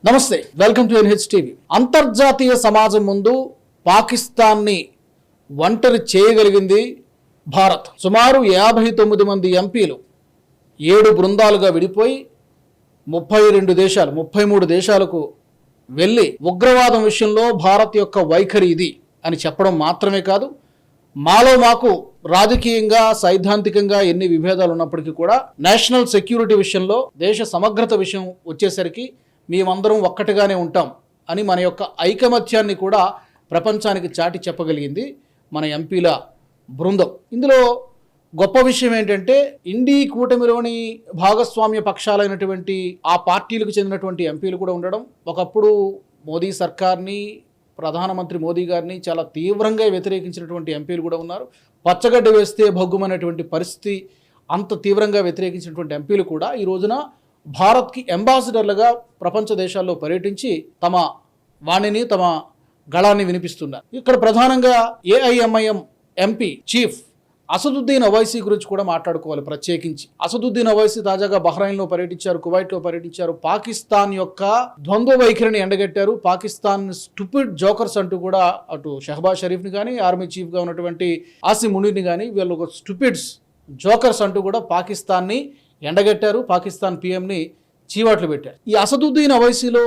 నమస్తే, welcome to NH TV. అంతర్జాతీయ సమాజం ముందు పాకిస్తాన్ని ఒంటరి చేయగలిగింది భారత్. సుమారు 59 మంది ఎంపీలు 7 బృందాలుగా విడిపోయి 33 దేశాలకు వెళ్ళి ఉగ్రవాదం విషయంలో భారత్ యొక్క వైఖరి ఇది అని చెప్పడం మాత్రమే కాదు, మాకు రాజకీయంగా సైద్ధాంతికంగా ఎన్ని విభేదాలు ఉన్నప్పటికీ కూడా నేషనల్ సెక్యూరిటీ విషయంలో, దేశ సమగ్రత విషయం వచ్చేసరికి మేమందరం ఒక్కటిగానే ఉంటాం అని మన యొక్క ఐకమత్యాన్ని కూడా ప్రపంచానికి చాటి చెప్పగలిగింది మన ఎంపీల బృందం. ఇందులో గొప్ప విషయం ఏంటంటే, ఇండీ కూటమిలోని భాగస్వామ్య పక్షాలైనటువంటి ఆ పార్టీలకు చెందినటువంటి ఎంపీలు కూడా ఉండడం. ఒకప్పుడు మోదీ సర్కార్ని, ప్రధానమంత్రి మోదీ గారిని చాలా తీవ్రంగా వ్యతిరేకించినటువంటి ఎంపీలు కూడా ఉన్నారు. పచ్చగడ్డ వేస్తే భగ్గుమనేటువంటి పరిస్థితి అంత తీవ్రంగా వ్యతిరేకించినటువంటి ఎంపీలు కూడా ఈ రోజున భారత్కి అంబాసిడర్లుగా ప్రపంచ దేశాల్లో పర్యటించి తమ వాణిని, తమ గళాన్ని వినిపిస్తున్నారు. ఇక్కడ ప్రధానంగా AIMIM MP chief Asaduddin Owaisi గురించి కూడా మాట్లాడుకోవాలి ప్రత్యేకించి. అసదుద్దీన్ ఓవైసీ తాజాగా బహ్రెయిన్లో పర్యటించారు, కువైట్లో పర్యటించారు. పాకిస్తాన్ యొక్క ద్వంద్వ వైఖరిని ఎండగట్టారు. పాకిస్తాన్ స్టూపిడ్ జోకర్స్ అంటూ కూడా అటు షహబాజ్ షరీఫ్ని కానీ, ఆర్మీ చీఫ్గా ఉన్నటువంటి ఆసిమ్ మునీర్ని కానీ వీళ్ళు ఒక స్టూపిడ్స్ జోకర్స్ అంటూ కూడా పాకిస్తాన్ని ఎండగట్టారు. పాకిస్తాన్ పిఎంని చీవాట్లు పెట్టారు. ఈ అసదుద్దీన్ ఓవైసీలో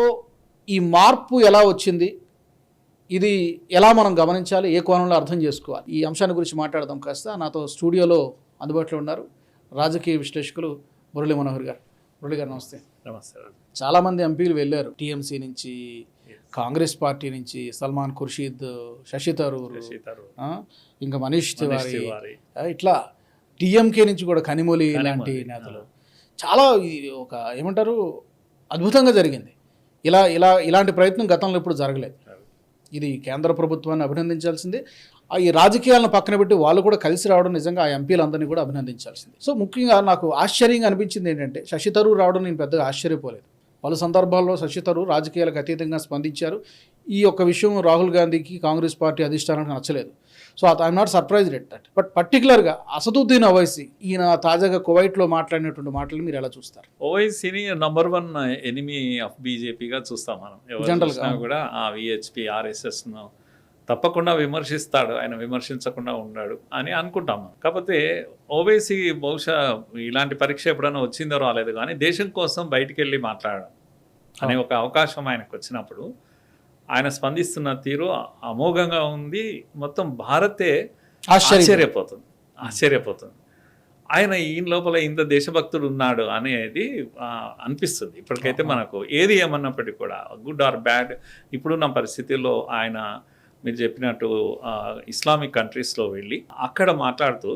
ఈ మార్పు ఎలా వచ్చింది, ఇది ఎలా మనం గమనించాలి, ఏ కోణంలో అర్థం చేసుకోవాలి, ఈ అంశాన్ని గురించి మాట్లాడదాం. కాస్త నాతో స్టూడియోలో అందుబాటులో ఉన్నారు రాజకీయ విశ్లేషకులు మురళీ మనోహర్ గారు. మురళి గారు నమస్తే. నమస్తే. చాలామంది ఎంపీలు వెళ్ళారు, టీఎంసీ నుంచి, కాంగ్రెస్ పార్టీ నుంచి సల్మాన్ ఖుర్షీద్, శశి థరూర్, ఇంకా మనీష్ తివారీ, ఇట్లా టీఎంకే నుంచి కూడా కనిమొలి లాంటి నేతలు. చాలా ఒక ఏమంటారు అద్భుతంగా జరిగింది. ఇలాంటి ప్రయత్నం గతంలో ఎప్పుడు జరగలేదు. ఇది కేంద్ర ప్రభుత్వాన్ని అభినందించాల్సిందే. ఈ రాజకీయాలను పక్కన పెట్టి వాళ్ళు కూడా కలిసి రావడం నిజంగా ఆ ఎంపీలందరినీ కూడా అభినందించాల్సిందే. సో ముఖ్యంగా నాకు ఆశ్చర్యంగా అనిపించింది ఏంటంటే, శశి థరూర్ రావడం నేను పెద్దగా ఆశ్చర్యపోలేదు. పలు సందర్భాల్లో శశి థరూర్ రాజకీయాలకు అతీతంగా స్పందించారు. ఈ యొక్క విషయం రాహుల్ గాంధీకి, కాంగ్రెస్ పార్టీ అధిష్టానానికి నచ్చలేదు. So I'm not surprised at that. But పర్టికులర్గా అసదుద్దీన్ ఓవైసీ ఈయన తాజాగా కువైట్లో మాట్లాడినటువంటి మాటలు మీరు ఎలా చూస్తారు? ఓవైసీని నంబర్ 1 ఎనిమీ ఆఫ్ బీజేపీగా చూస్తాం మనం. జనరల్గా కూడా ఆ విహెచ్పి, ఆర్ఎస్ఎస్ను తప్పకుండా విమర్శిస్తాడు, ఆయన విమర్శించకుండా ఉన్నాడు అని అనుకుంటాం. కాకపోతే ఓవైసీ బహుశా ఇలాంటి పరీక్ష ఎప్పుడైనా వచ్చిందో రాలేదు, కానీ దేశం కోసం బయటికి వెళ్ళి మాట్లాడడం అనే ఒక అవకాశం ఆయనకు వచ్చినప్పుడు ఆయన స్పందిస్తున్న తీరు అమోఘంగా ఉంది. మొత్తం భారతే ఆశ్చర్యపోతుంది. ఆయన ఈయన లోపల ఇంత దేశభక్తుడు ఉన్నాడు అనేది అనిపిస్తుంది. ఇప్పటికైతే మనకు ఏది ఏమన్నప్పటికీ కూడా, గుడ్ ఆర్ బ్యాడ్, ఇప్పుడున్న పరిస్థితుల్లో ఆయన మీరు చెప్పినట్టు ఇస్లామిక్ కంట్రీస్లో వెళ్ళి అక్కడ మాట్లాడుతూ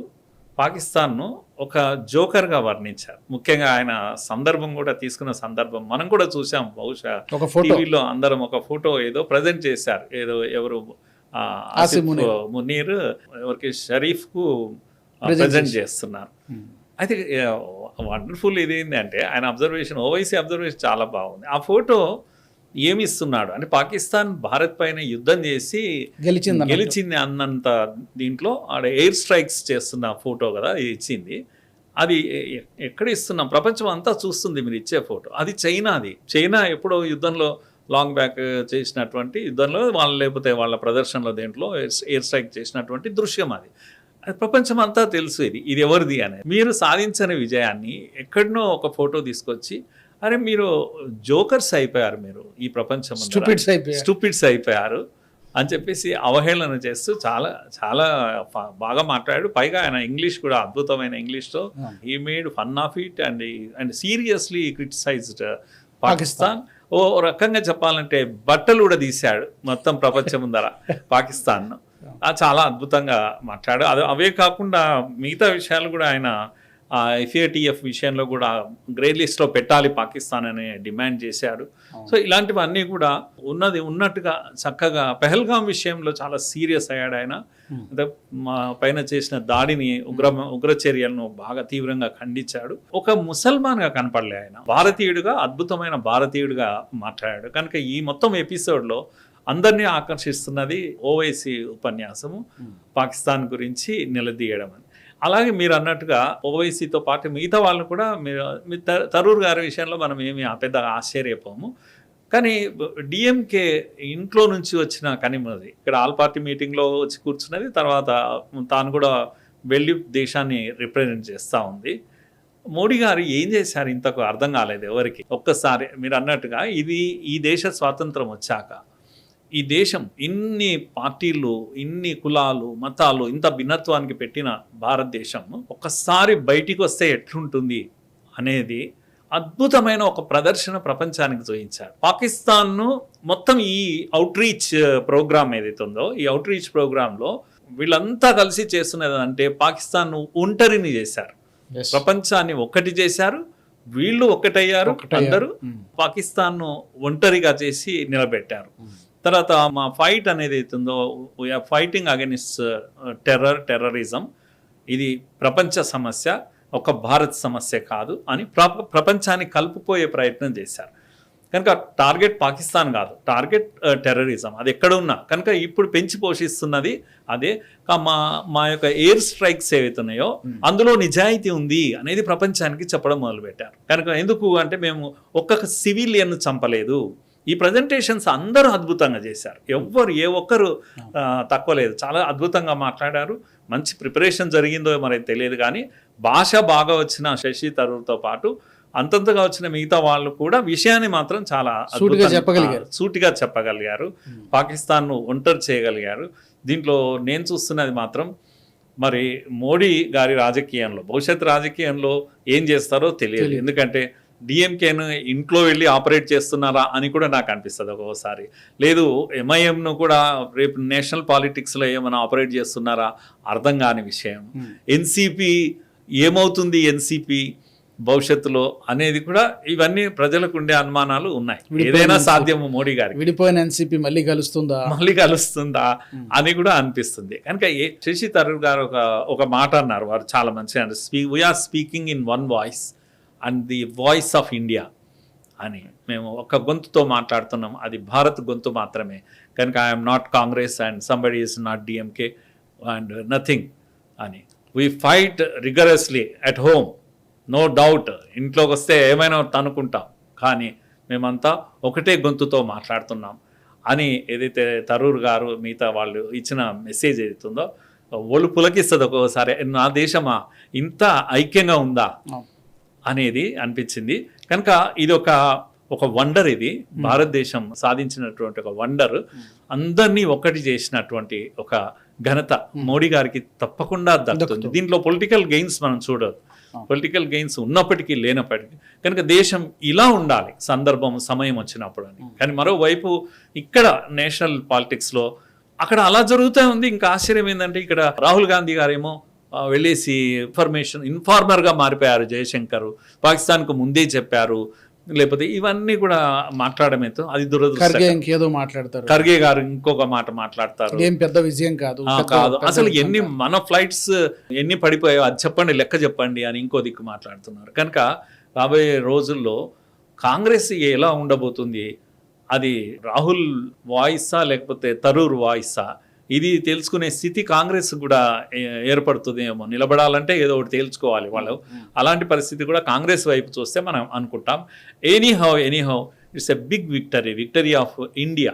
పాకిస్తాన్ను ఒక జోకర్గా వర్ణించారు. ముఖ్యంగా ఆయన సందర్భం కూడా తీసుకున్న సందర్భం మనం కూడా చూసాం. బహుశా టీవీలో అందరం ఒక ఫోటో ఏదో ప్రజెంట్ చేశారు. ఎవరు ఆసిమ్ మునీర్ ఎవరికి షరీఫ్కు ప్రజెంట్ చేస్తున్నారు. అయితే వండర్ఫుల్ ఇది ఏంటంటే ఆయన అబ్జర్వేషన్, ఓవైసీ అబ్జర్వేషన్ చాలా బాగుంది. ఆ ఫోటో ఏమి ఇస్తున్నాడు అంటే, పాకిస్తాన్ భారత్ పైన యుద్ధం చేసి గెలిచింది అన్నంత దీంట్లో ఆడ ఎయిర్ స్ట్రైక్స్ చేస్తున్న ఫోటో కదా ఇచ్చింది. అది ఎక్కడ ఇస్తున్నాం, ప్రపంచం అంతా చూస్తుంది మీరు ఇచ్చే ఫోటో. అది చైనా ఎప్పుడో యుద్ధంలో లాంగ్ బ్యాక్ చేసినటువంటి యుద్ధంలో లేకపోతే వాళ్ళ ప్రదర్శనలో దేంట్లో ఎయిర్ స్ట్రైక్ చేసినటువంటి దృశ్యం అది ప్రపంచం అంతా తెలుసు. ఇది ఎవరిది అనేది. మీరు సాధించని విజయాన్ని ఎక్కడనో ఒక ఫోటో తీసుకొచ్చి, అరే మీరు జోకర్స్ అయిపోయారు, మీరు ఈ ప్రపంచం స్టూపిడ్స్ అయిపోయారు అని చెప్పేసి అవహేళన చేస్తూ చాలా చాలా బాగా మాట్లాడాడు. పైగా ఆయన ఇంగ్లీష్ కూడా అద్భుతమైన ఇంగ్లీష్తో he made fun of it and seriously criticised Pakistan. ఓ రకంగా చెప్పాలంటే బట్టలు కూడా తీశాడు మొత్తం ప్రపంచం ముందర పాకిస్తాన్. చాలా అద్భుతంగా మాట్లాడు. అవే కాకుండా మిగతా విషయాలు కూడా ఆయన ఎఫ్ఏటిఎఫ్ విషయంలో కూడా గ్రే లిస్ట్లో పెట్టాలి పాకిస్తాన్ అనే డిమాండ్ చేశాడు. సో ఇలాంటివన్నీ కూడా ఉన్నట్టుగా చక్కగా పెహల్గాం విషయంలో చాలా సీరియస్ అయ్యాడు ఆయన. పైన చేసిన దాడిని, ఉగ్రచర్యలను బాగా తీవ్రంగా ఖండించాడు. ఒక ముసల్మాన్గా కనపడలే ఆయన, భారతీయుడిగా, అద్భుతమైన భారతీయుడిగా మాట్లాడాడు. కనుక ఈ మొత్తం ఎపిసోడ్లో అందరినీ ఆకర్షిస్తున్నది ఓవైసీ ఉపన్యాసము, పాకిస్తాన్ గురించి నిలదీయడం అని. అలాగే మీరు అన్నట్టుగా ఓవైసీతో పాటు మిగతా వాళ్ళు కూడా మీరు తరూర్ గారి విషయంలో మనం ఏమి పెద్దగా ఆశ్చర్యపోము. కానీ డిఎంకే ఇంట్లో నుంచి వచ్చిన కనిమది ఇక్కడ ఆల్ పార్టీ మీటింగ్లో వచ్చి కూర్చున్నది, తర్వాత తాను కూడా వెళ్ళి దేశాన్ని రిప్రజెంట్ చేస్తూ ఉంది. మోడీ గారు ఏం చేశారు ఇంతకు అర్థం కాలేదు ఎవరికి. ఒక్కసారి మీరు అన్నట్టుగా ఈ దేశ స్వాతంత్రం వచ్చాక ఈ దేశం ఇన్ని పార్టీలు, ఇన్ని కులాలు, మతాలు, ఇంత భిన్నత్వానికి పెట్టిన భారతదేశం ఒక్కసారి బయటికి వస్తే ఎట్లుంటుంది అనేది అద్భుతమైన ఒక ప్రదర్శన ప్రపంచానికి చూపించారు. పాకిస్తాన్ను మొత్తం ఈ అవుట్ రీచ్ ప్రోగ్రామ్ ఏదైతే ఉందో, ఈ అవుట్ రీచ్ ప్రోగ్రాంలో వీళ్ళంతా కలిసి చేస్తున్నది అంటే పాకిస్తాన్ను ఒంటరిని చేశారు, ప్రపంచాన్ని ఒక్కటి చేశారు, వీళ్ళు ఒక్కటయ్యారు, అందరూ పాకిస్తాన్ను ఒంటరిగా చేసి నిలబెట్టారు. తర్వాత మా ఫైట్ అనేది అవుతుందో, వీఆర్ ఫైటింగ్ అగెనిస్ట్ టెర్రరిజం, ఇది ప్రపంచ సమస్య, ఒక భారత్ సమస్య కాదు అని ప్రపంచాన్ని కలుపుపోయే ప్రయత్నం చేశారు. కనుక టార్గెట్ పాకిస్తాన్ కాదు, టార్గెట్ టెర్రరిజం, అది ఎక్కడ ఉన్నా. కనుక ఇప్పుడు పెంచి పోషిస్తున్నది అదే. మా యొక్క ఎయిర్ స్ట్రైక్స్ ఏవైతున్నాయో అందులో నిజాయితీ ఉంది అనేది ప్రపంచానికి చెప్పడం మొదలుపెట్టారు. కనుక ఎందుకు అంటే మేము ఒక్కొక్క సివిలియన్ చంపలేదు. ఈ ప్రజెంటేషన్స్ అందరూ అద్భుతంగా చేశారు, ఏ ఒక్కరు తక్కువ లేదు, చాలా అద్భుతంగా మాట్లాడారు. మంచి ప్రిపరేషన్ జరిగిందో మరి తెలియదు, కానీ భాష బాగా వచ్చిన శశి థరూర్తో పాటు అంతంతగా వచ్చిన మిగతా వాళ్ళు కూడా విషయాన్ని మాత్రం చాలా సూటిగా చెప్పగలిగారు, పాకిస్తాన్ను ఒంటరి చేయగలిగారు. దీంట్లో నేను చూస్తున్నది మాత్రం మరి మోడీ గారి రాజకీయంలో, భవిష్యత్ రాజకీయంలో ఏం చేస్తారో తెలియదు. ఎందుకంటే డిఎంకేను ఇంట్లో వెళ్ళి ఆపరేట్ చేస్తున్నారా అని కూడా నాకు అనిపిస్తుంది ఒక్కోసారి. లేదు ఎంఐఎంను కూడా రేపు నేషనల్ పాలిటిక్స్లో ఏమైనా ఆపరేట్ చేస్తున్నారా అర్థం కాని విషయం. ఎన్సిపి ఏమవుతుంది, ఎన్సిపి భవిష్యత్తులో అనేది కూడా ఇవన్నీ ప్రజలకు ఉండే అనుమానాలు ఉన్నాయి. ఏదైనా సాధ్యము మోడీ గారికి. విడిపోయిన ఎన్సిపి మళ్ళీ కలుస్తుందా అని కూడా అనిపిస్తుంది. కనుక శశి థరూర్ గారు ఒక మాట అన్నారు, వారు చాలా మంచిగా we are speaking in one voice and the voice of India అని. మేము ఒక గొంతుతో మాట్లాడుతున్నాం, అది భారత్ గొంతు మాత్రమే. కనుక I'm not Congress and somebody is not DMK and nothing అని. We fight rigorously at home, no doubt. ఇంట్లోకి వస్తే ఏమైనా అనుకుంటాం, కానీ మేమంతా ఒకటే గొంతుతో మాట్లాడుతున్నాం అని ఏదైతే థరూర్ గారు మిగతా వాళ్ళు ఇచ్చిన మెసేజ్ ఏదైతుందో ఒళ్ళు పులకిస్తుంది ఒక్కోసారి. నా దేశమా ఇంత ఐక్యంగా ఉందా అనేది అనిపించింది. కనుక ఇది ఒక వండర్, ఇది భారతదేశం సాధించినటువంటి ఒక వండర్, అందరినీ ఒకటి చేసినటువంటి ఒక ఘనత మోడీ గారికి తప్పకుండా దక్కుతుంది. దీంట్లో పొలిటికల్ గెయిన్స్ మనం చూడదు, పొలిటికల్ గెయిన్స్ ఉన్నప్పటికీ లేనప్పటికీ. కనుక దేశం ఇలా ఉండాలి సమయం వచ్చినప్పుడు అని. కానీ మరోవైపు ఇక్కడ నేషనల్ పాలిటిక్స్లో అక్కడ అలా జరుగుతూ ఉంది. ఇంకా ఆశ్చర్యం ఏంటంటే ఇక్కడ రాహుల్ గాంధీ గారేమో వెళ్ళేసి ఇన్ఫార్మర్గా మారిపోయారు. జయశంకర్ పాకిస్తాన్కు ముందే చెప్పారు, లేకపోతే ఇవన్నీ కూడా మాట్లాడమేతో అది దురదృష్టం. ఖర్గే గారు ఇంకొక మాట మాట్లాడతారు, ఏం పెద్ద విజయం కాదు. అసలు ఎన్ని మన ఫ్లైట్స్ ఎన్ని పడిపోయాయో అది చెప్పండి, లెక్క చెప్పండి అని ఇంకో దిక్కు మాట్లాడుతున్నారు. కనుక రాబోయే రోజుల్లో కాంగ్రెస్ ఎలా ఉండబోతుంది, అది రాహుల్ వాయిసా లేకపోతే థరూర్ వాయిసా, ఇది తెలుసుకునే స్థితి కాంగ్రెస్ కూడా ఏర్పడుతుందేమో. నిలబడాలంటే ఏదో ఒకటి తేల్చుకోవాలి వాళ్ళు. అలాంటి పరిస్థితి కూడా కాంగ్రెస్ వైపు చూస్తే మనం అనుకుంటాం. Anyhow it's a big victory of India.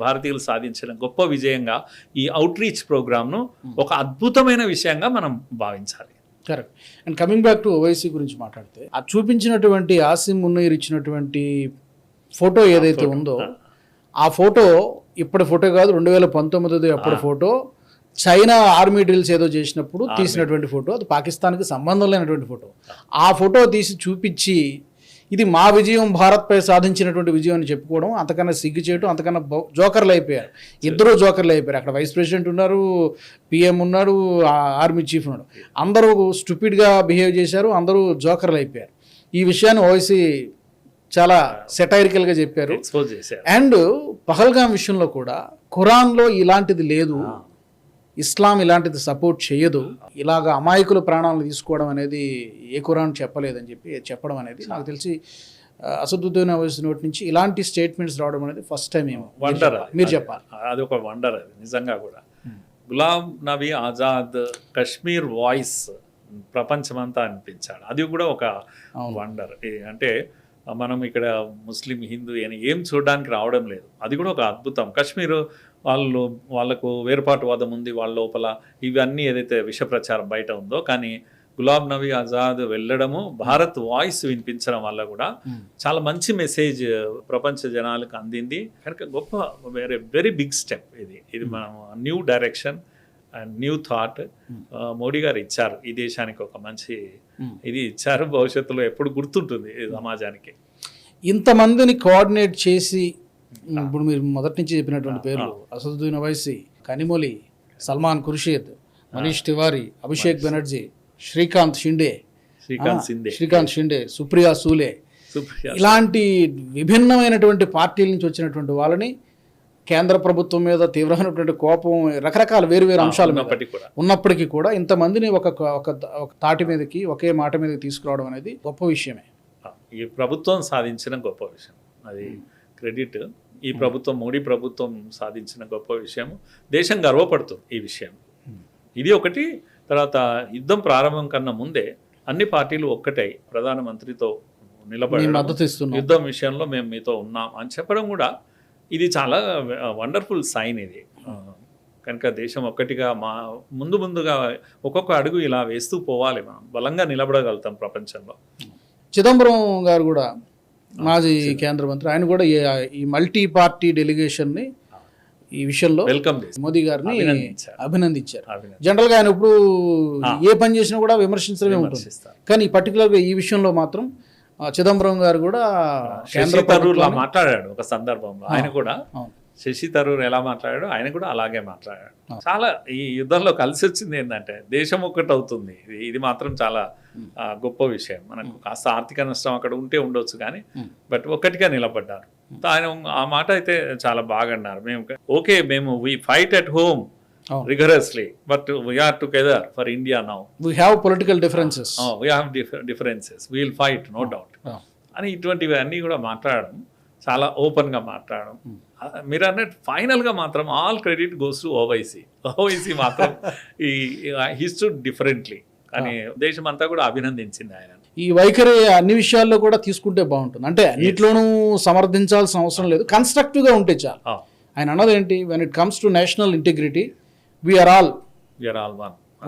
భారతీయులు సాధించిన గొప్ప విజయంగా ఈ అవుట్ రీచ్ ప్రోగ్రామ్ను ఒక అద్భుతమైన విషయంగా మనం భావించాలి. Correct. And coming back to Owaisi గురించి మాట్లాడితే, ఆ చూపించినటువంటి ఆసిమ్ మున్నీర్ ఇచ్చినటువంటి ఫోటో ఏదైతే ఉందో, ఆ ఫోటో ఇప్పటి ఫోటో కాదు, 2019 అప్పటి ఫోటో. చైనా ఆర్మీ డ్రిల్స్ ఏదో చేసినప్పుడు తీసినటువంటి ఫోటో, అది పాకిస్తాన్కి సంబంధం లేనటువంటి ఫోటో. ఆ ఫోటో తీసి చూపించి ఇది మా విజయం, భారత్పై సాధించినటువంటి విజయం అని చెప్పుకోవడం అంతకన్నా సిగ్గు చేయడం, అంతకన్నా జోకర్లు అయిపోయారు. ఇద్దరు జోకర్లు అయిపోయారు. అక్కడ వైస్ ప్రెసిడెంట్ ఉన్నారు, పిఎం ఉన్నాడు, ఆర్మీ చీఫ్ ఉన్నాడు. అందరూ స్టూపిడ్గా బిహేవ్ చేశారు, అందరూ జోకర్లు అయిపోయారు. ఈ విషయాన్ని ఓవైసీ చాలా సెటైరికల్గా చెప్పారు. అండ్ పహల్గాం విషయంలో కూడా ఖురాన్లో ఇలాంటిది లేదు, ఇస్లాం ఇలాంటిది సపోర్ట్ చేయదు, ఇలాగ అమాయకుల ప్రాణాలను తీసుకోవడం అనేది ఏ ఖురాన్ చెప్పలేదని చెప్పడం అనేది నాకు తెలిసి అసదుద్దీన్ ఓవైసీ నోటి నుంచి ఇలాంటి స్టేట్మెంట్స్ రావడం అనేది ఫస్ట్ టైం. ఏమో వండర్, మీరు చెప్పాలి. అది ఒక వండర్, అది నిజంగా కూడా. గులాం నబీ ఆజాద్ కశ్మీర్ వాయిస్ ప్రపంచమంతా అనిపించాడు, అది కూడా ఒక వండర్. అంటే మనం ఇక్కడ ముస్లిం హిందూ అని ఏం చూడడానికి రావడం లేదు. అది కూడా ఒక అద్భుతం. కాశ్మీర్ వాళ్ళకు వేరుపాటువాదం ఉంది వాళ్ళ లోపల, ఇవన్నీ ఏదైతే విష ప్రచారం బయట ఉందో, కానీ గులాం నబీ ఆజాద్ వెళ్ళడము, భారత్ వాయిస్ వినిపించడం వల్ల కూడా చాలా మంచి మెసేజ్ ప్రపంచ జనాలకు అందింది. కనుక గొప్ప వెరీ బిగ్ స్టెప్ ఇది మనం new direction and new thought Modi గారు ఇచ్చారు. ఈ దేశానికి ఒక మంచి ఇది ఇచ్చారు. భవిష్యత్తులో ఎప్పుడు గుర్తుంటుంది ఈ సమాజానికి. ఇంతమందిని కోఆర్డినేట్ చేసి, ఇప్పుడు మీరు మొదటి నుంచి చెప్పినటువంటి పేర్లు అసదుద్దీన్ ఓవైసీ, కనిమొలి, సల్మాన్ ఖుర్షీద్, మనీష్ తివారీ, అభిషేక్ బెనర్జీ, శ్రీకాంత్ షిండే, సుప్రియా సూలే, ఇలాంటి విభిన్నమైనటువంటి పార్టీల నుంచి వచ్చినటువంటి వాళ్ళని కేంద్ర ప్రభుత్వం మీద తీవ్రమైనటువంటి కోపం, రకరకాల వేరు అంశాల మీద ఉన్నప్పటికీ కూడా ఇంతమందిని ఒక తాటి మీదకి, ఒకే మాట మీదకి తీసుకురావడం అనేది గొప్ప విషయమే. ఈ ప్రభుత్వం సాధించిన గొప్ప విషయం, అది క్రెడిట్. ఈ ప్రభుత్వం, మోడీ ప్రభుత్వం సాధించిన గొప్ప విషయం. దేశం గర్వపడుతుంది ఈ విషయం. ఇది ఒకటి. తర్వాత యుద్ధం ప్రారంభం కన్నా ముందే అన్ని పార్టీలు ఒక్కటై ప్రధానమంత్రితో నిలబడి యుద్ధం విషయంలో మేము మీతో ఉన్నాం అని చెప్పడం కూడా ఇది చాలా వండర్ఫుల్ సైన్ ఇది. కనుక దేశం ఒక్కటిగా ముందుగా ఒక్కొక్క అడుగు ఇలా వేస్తూ పోవాలి, మనం బలంగా నిలబడగలుగుతాం ప్రపంచంలో. చిదంబరం గారు కూడా మాజీ కేంద్ర మంత్రి, ఆయన కూడా ఈ మల్టీ పార్టీ డెలిగేషన్ని ఈ విషయంలో వెల్కమ్ మోదీ గారిని అభినందించారు. జనరల్ గా ఆయన ఇప్పుడు ఏ పని చేసినా కూడా విమర్శించడమే ఉంటుంది, కానీ పర్టికులర్ గా ఈ విషయంలో మాత్రం చిదంబరం గారు కూడా కేంద్ర ప్రభుత్వం మాట్లాడాడు ఒక సందర్భంలో. ఆయన కూడా శశి థరూర్ ఎలా మాట్లాడాడు, ఆయన కూడా అలాగే మాట్లాడాడు. చాలా ఈ యుద్ధంలో కలిసి వచ్చింది ఏంటంటే దేశం ఒక్కటి అవుతుంది. ఇది మాత్రం చాలా గొప్ప విషయం. మనకు కాస్త ఆర్థిక నష్టం అక్కడ ఉండొచ్చు, కానీ బట్ ఒక్కటిగా నిలబడ్డారు. ఆయన ఆ మాట అయితే చాలా బాగా అన్నారు. మేము we fight at home rigorously, but we are together for India now. We have political differences. We have differences. We will fight, no doubt. అని ఇటువంటివి అన్నీ కూడా మాట్లాడడం, చాలా ఓపెన్గా మాట్లాడడం. మీరు అన్నట్టు ఫైనల్గా మాత్రం all credit goes to Owaisi మాత్రం హీ స్టూడ్ డిఫరెంట్లీ, కానీ దేశం అంతా కూడా అభినందించింది ఆయన. ఈ వైఖరి అన్ని విషయాల్లో కూడా తీసుకుంటే బాగుంటుంది. అంటే అన్నిట్లోనూ సమర్థించాల్సిన అవసరం లేదు, కన్స్ట్రక్టివ్గా ఉంటే చాలు. ఆయన అన్నది ఏంటి, when it comes to national integrity we are all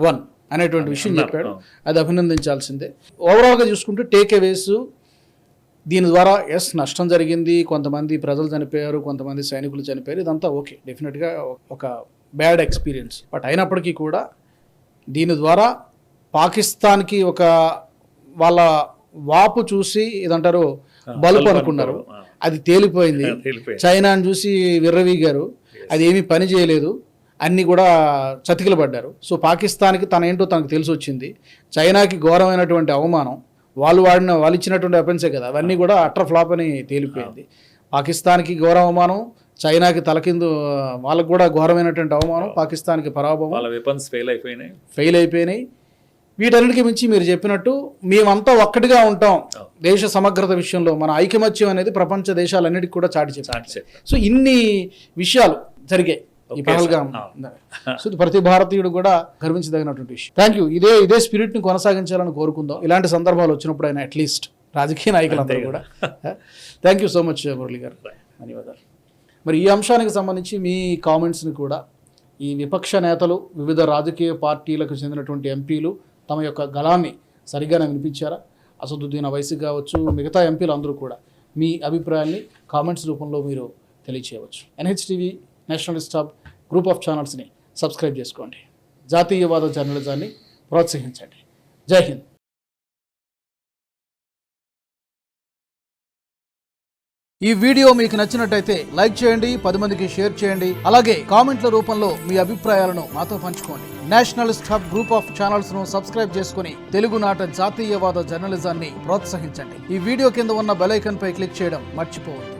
one అనేటువంటి విషయం చెప్పాడు. అది అభినందించాల్సిందే. ఓవరాల్గా చూసుకుంటే టేక్ అవేస్, దీని ద్వారా నష్టం జరిగింది, కొంతమంది ప్రజలు చనిపోయారు, కొంతమంది సైనికులు చనిపోయారు, ఇదంతా ఓకే, డెఫినెట్గా ఒక బ్యాడ్ ఎక్స్పీరియన్స్. బట్ అయినప్పటికీ కూడా దీని ద్వారా పాకిస్తాన్కి ఒక వాళ్ళ వాపు చూసి ఇదంటారు బల్బు అనుకున్నారు, అది తేలిపోయింది. చైనాని చూసి విర్రవీగారు, అది ఏమీ పని చేయలేదు, అన్నీ కూడా చతికిల పడ్డారు. సో పాకిస్తాన్కి తనేంటో తనకు తెలిసి వచ్చింది. చైనాకి ఘోరమైనటువంటి అవమానం, వాళ్ళు ఇచ్చినటువంటి వెపన్సే కదా, అవన్నీ కూడా అట్టర్ ఫ్లాప్ అని తేలిపోయింది. పాకిస్తాన్కి ఘోర అవమానం, చైనాకి తలకిందు, వాళ్ళకు కూడా ఘోరమైనటువంటి అవమానం, పాకిస్తాన్కి పరాభవం, వాళ్ళ వెపన్స్ ఫెయిల్ అయిపోయినాయి. వీటన్నిటికీ మించి మీరు చెప్పినట్టు మేమంతా ఒక్కటిగా ఉంటాం దేశ సమగ్రత విషయంలో, మన ఐకమత్యం అనేది ప్రపంచ దేశాలన్నిటికీ కూడా చాటి చెప్పారు. సో ఇన్ని విషయాలు జరిగాయి ఈ పహల్గామ్. సో ప్రతి భారతీయుడు కూడా గర్వించదగినటువంటి విషయం. Thank you. ఇదే స్పిరిట్ని కొనసాగించాలని కోరుకుందాం, ఇలాంటి సందర్భాలు వచ్చినప్పుడు అయినా అట్లీస్ట్ రాజకీయ నాయకులందరూ కూడా. Thank you so much Murali గారు, ధన్యవాదాలు. మరి ఈ అంశానికి సంబంధించి మీ కామెంట్స్ని కూడా ఈ విపక్ష నేతలు, వివిధ రాజకీయ పార్టీలకు చెందినటువంటి ఎంపీలు తమ యొక్క గళాన్ని సరిగ్గానే వినిపించారా? అసదుద్దీన్ ఓవైసీ కావచ్చు, మిగతా ఎంపీలు అందరూ కూడా మీ అభిప్రాయాన్ని కామెంట్స్ రూపంలో మీరు తెలియచేయవచ్చు. NHTV nationalist hub group of ఛానల్స్ని సబ్స్క్రైబ్ చేసుకోండి. జాతీయవాద జర్నలిజాన్ని ప్రోత్సహించండి. జై హింద్. ఈ వీడియో మీకు నచ్చినట్టయితే లైక్ చేయండి, 10 మందికి షేర్ చేయండి. అలాగే కామెంట్ల రూపంలో మీ అభిప్రాయాలను మాతో పంచుకోండి. Nationalist hub group of channels ను సబ్స్క్రైబ్ చేసుకుని తెలుగునాట జాతీయవాద జర్నలిజాన్ని ప్రోత్సహించండి. ఈ వీడియో కింద ఉన్న బెల్ ఐకాన్ పై క్లిక్ చేయడం మర్చిపోవద్దు.